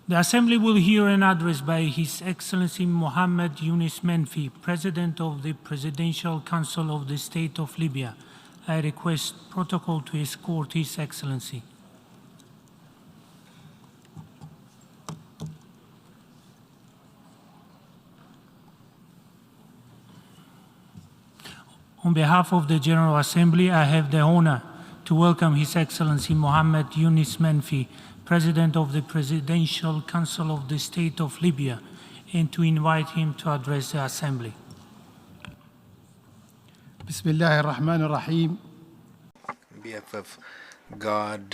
The Assembly will hear an address by His Excellency Mohammed Yunus Menfi, President of the Presidential Council of the State of Libya. I request protocol to escort His Excellency. On behalf of the General Assembly, I have the honor to welcome His Excellency Mohammed Yunus Menfi, President of the Presidential Council of the State of Libya, and to invite him to address the Assembly. Bismillah ar-Rahman ar-Rahim. On behalf of God,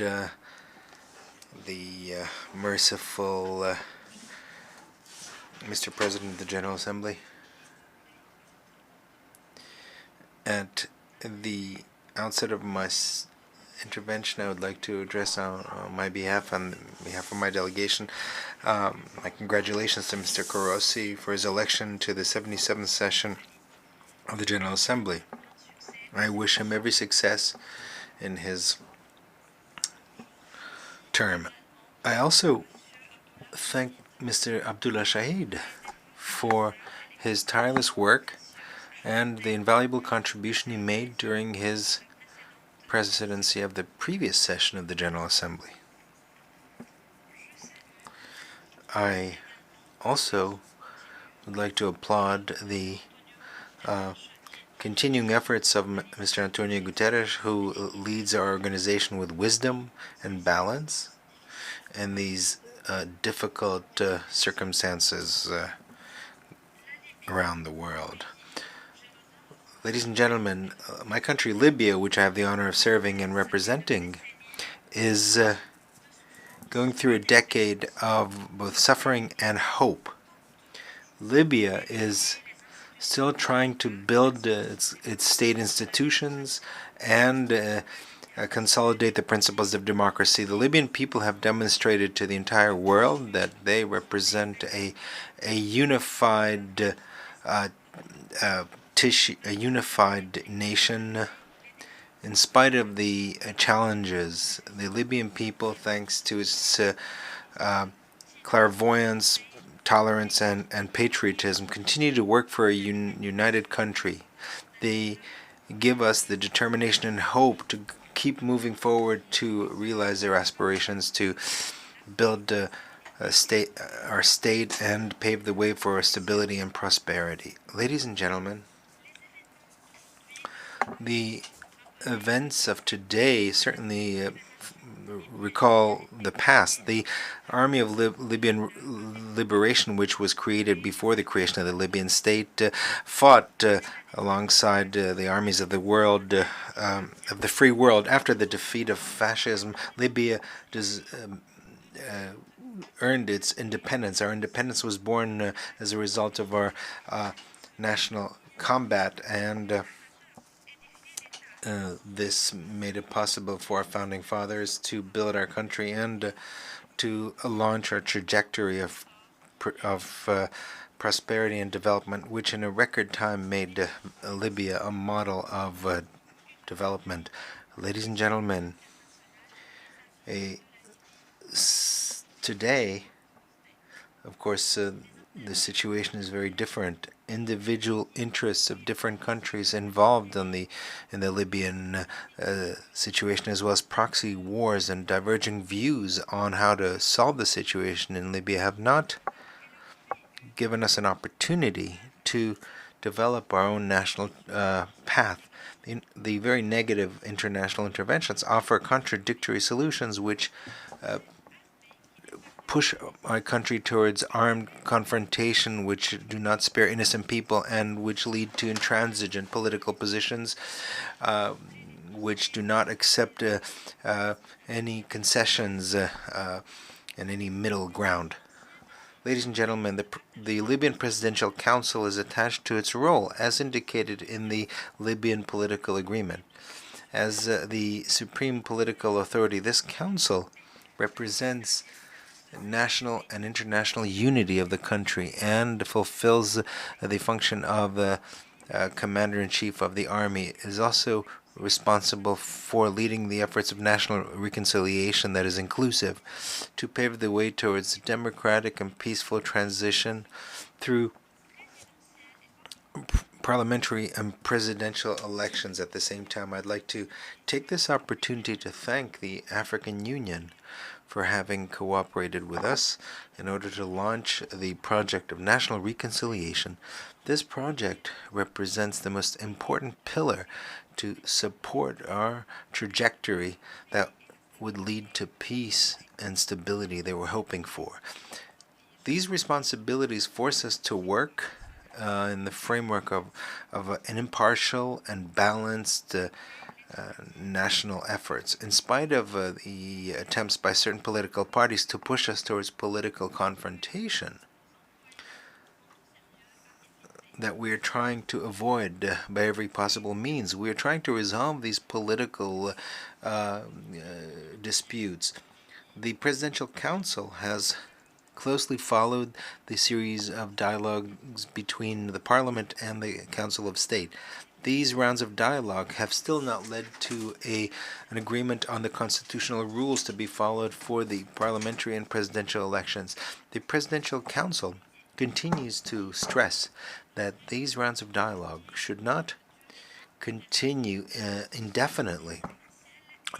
the merciful Mr. President of the General Assembly, at the outset of my intervention, I would like to address on behalf of my delegation, my congratulations to Mr. Korosi for his election to the 77th session of the General Assembly. I wish him every success in his term. I also thank Mr. Abdullah Shahid for his tireless work and the invaluable contribution he made during his presidency of the previous session of the General Assembly. I also would like to applaud the continuing efforts of Mr. Antonio Guterres, who leads our organization with wisdom and balance in these difficult circumstances around the world. Ladies and gentlemen, my country, Libya, which I have the honor of serving and representing, is going through a decade of both suffering and hope. Libya is still trying to build its state institutions and consolidate the principles of democracy. The Libyan people have demonstrated to the entire world that they represent a unified a unified nation. In spite of the challenges, the Libyan people, thanks to its clairvoyance, tolerance, and patriotism, continue to work for a united country. They give us the determination and hope to keep moving forward to realize their aspirations, to build our state and pave the way for stability and prosperity. Ladies and gentlemen, the events of today certainly recall the past. The Army of Libyan Liberation, which was created before the creation of the Libyan state, fought alongside the armies of the world, of the free world. After the defeat of fascism, Libya earned its independence. Our independence was born as a result of our national combat, and this made it possible for our founding fathers to build our country and to launch our trajectory of prosperity and development, which in a record time made Libya a model of development. Ladies and gentlemen, today, of course, the situation is very different. Individual interests of different countries involved in the Libyan situation, as well as proxy wars and diverging views on how to solve the situation in Libya, have not given us an opportunity to develop our own national path. The very negative international interventions offer contradictory solutions which push our country towards armed confrontation, which do not spare innocent people and which lead to intransigent political positions, which do not accept any concessions and any middle ground. Ladies and gentlemen, the Libyan Presidential Council is attached to its role, as indicated in the Libyan political agreement. As the supreme political authority, this council represents national and international unity of the country and fulfills the function of the commander-in-chief of the army. It is also responsible for leading the efforts of national reconciliation that is inclusive, to pave the way towards democratic and peaceful transition through parliamentary and presidential elections. At the same time, I'd like to take this opportunity to thank the African Union for having cooperated with us in order to launch the project of national reconciliation. This project represents the most important pillar to support our trajectory that would lead to peace and stability they were hoping for. These responsibilities force us to work in the framework of an impartial and balanced national efforts. In spite of the attempts by certain political parties to push us towards political confrontation that we are trying to avoid by every possible means, we are trying to resolve these political disputes. The Presidential Council has closely followed the series of dialogues between the Parliament and the Council of State. These rounds of dialogue have still not led to an agreement on the constitutional rules to be followed for the parliamentary and presidential elections. The Presidential Council continues to stress that these rounds of dialogue should not continue indefinitely.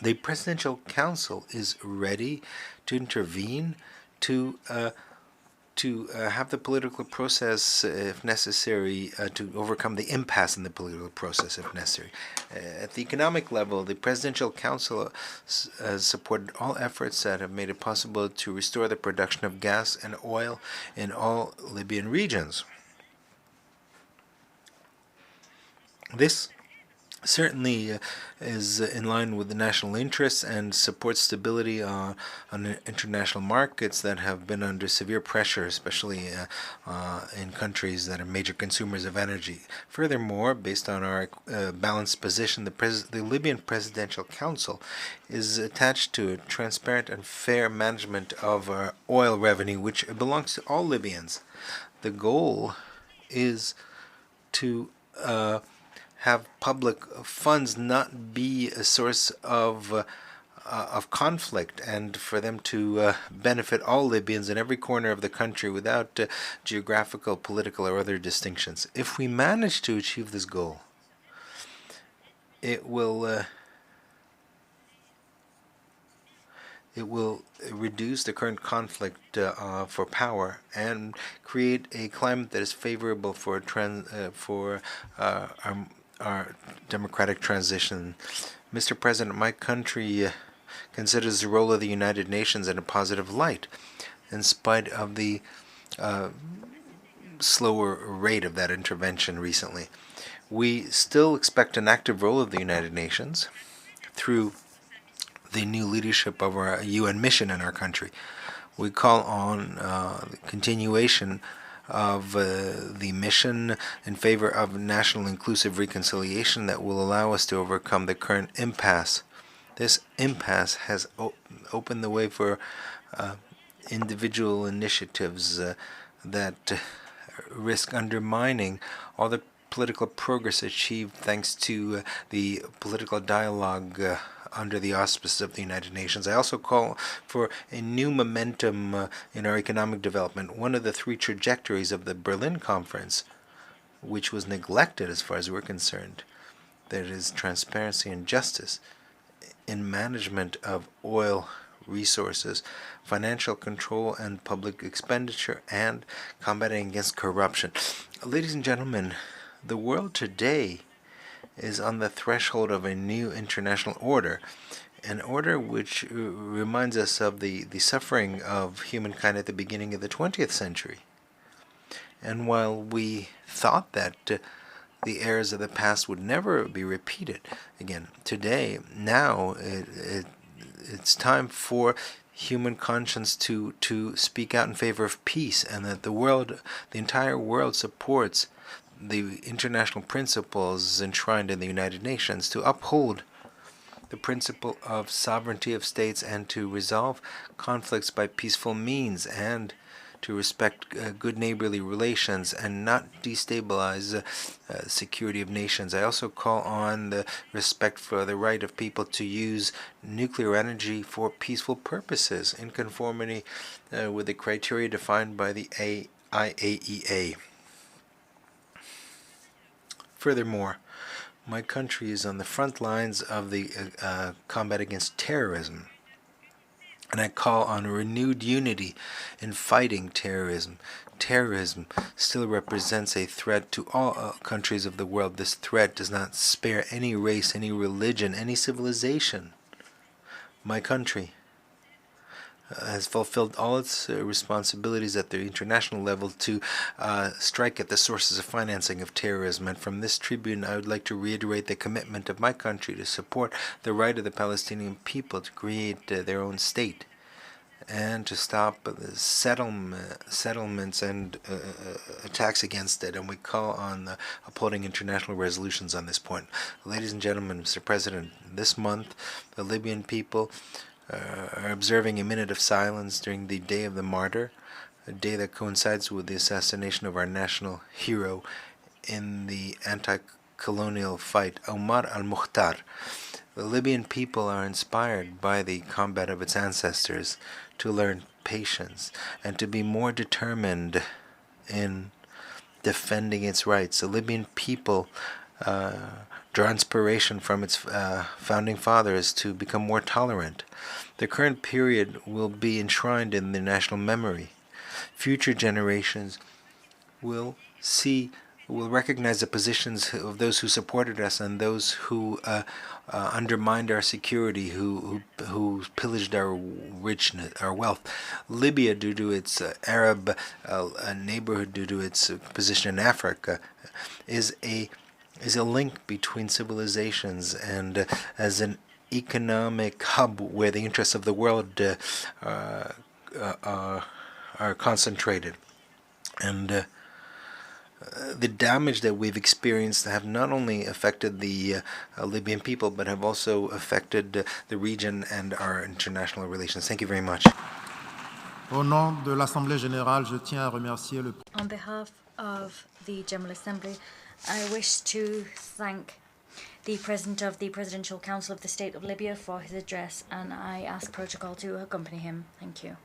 The Presidential Council is ready to intervene to have the political process, if necessary, to overcome the impasse in the political process, if necessary. At the economic level, the Presidential Council has supported all efforts that have made it possible to restore the production of gas and oil in all Libyan regions. This certainly is in line with the national interests and supports stability on international markets that have been under severe pressure, especially in countries that are major consumers of energy. Furthermore, based on our balanced position, the Libyan Presidential Council is attached to a transparent and fair management of our oil revenue, which belongs to all Libyans. The goal is to have public funds not be a source of conflict, and for them to benefit all Libyans in every corner of the country without geographical, political, or other distinctions. If we manage to achieve this goal, it will reduce the current conflict for power and create a climate that is favorable for our democratic transition. Mr. President, my country considers the role of the United Nations in a positive light, in spite of the slower rate of that intervention recently. We still expect an active role of the United Nations through the new leadership of our UN mission in our country. We call on the continuation of the mission in favor of national inclusive reconciliation that will allow us to overcome the current impasse. This impasse has opened the way for individual initiatives that risk undermining all the political progress achieved thanks to the political dialogue under the auspices of the United Nations. I also call for a new momentum in our economic development. One of the three trajectories of the Berlin Conference, which was neglected as far as we're concerned, that is transparency and justice in management of oil resources, financial control and public expenditure, and combating against corruption. Ladies and gentlemen, the world today is on the threshold of a new international order, an order which reminds us of the suffering of humankind at the beginning of the 20th century. And while we thought that the errors of the past would never be repeated again, today, now, it's time for human conscience to speak out in favor of peace, and that the entire world supports the international principles enshrined in the United Nations to uphold the principle of sovereignty of states and to resolve conflicts by peaceful means and to respect good neighborly relations and not destabilize security of nations. I also call on the respect for the right of people to use nuclear energy for peaceful purposes in conformity with the criteria defined by the IAEA. Furthermore, my country is on the front lines of the combat against terrorism, and I call on a renewed unity in fighting terrorism. Terrorism still represents a threat to all countries of the world. This threat does not spare any race, any religion, any civilization. My country has fulfilled all its responsibilities at the international level to strike at the sources of financing of terrorism. And from this tribune, I would like to reiterate the commitment of my country to support the right of the Palestinian people to create their own state and to stop the settlements and attacks against it. And we call on the upholding international resolutions on this point. Ladies and gentlemen, Mr. President, this month, the Libyan people are observing a minute of silence during the Day of the Martyr, a day that coincides with the assassination of our national hero in the anti-colonial fight, Omar al-Mukhtar. The Libyan people are inspired by the combat of its ancestors to learn patience and to be more determined in defending its rights. The Libyan people draw inspiration from its founding fathers to become more tolerant. The current period will be enshrined in the national memory. Future generations will recognize the positions of those who supported us and those who undermined our security, who pillaged our richness, our wealth. Libya, due to its Arab neighborhood, due to its position in Africa, is a link between civilizations and as an economic hub where the interests of the world are concentrated. And the damage that we've experienced have not only affected the Libyan people, but have also affected the region and our international relations. Thank you very much. Au nom de l'Assemblée générale, je tiens à remercier le On behalf of the General Assembly, I wish to thank the President of the Presidential Council of the State of Libya for his address, and I ask protocol to accompany him. Thank you.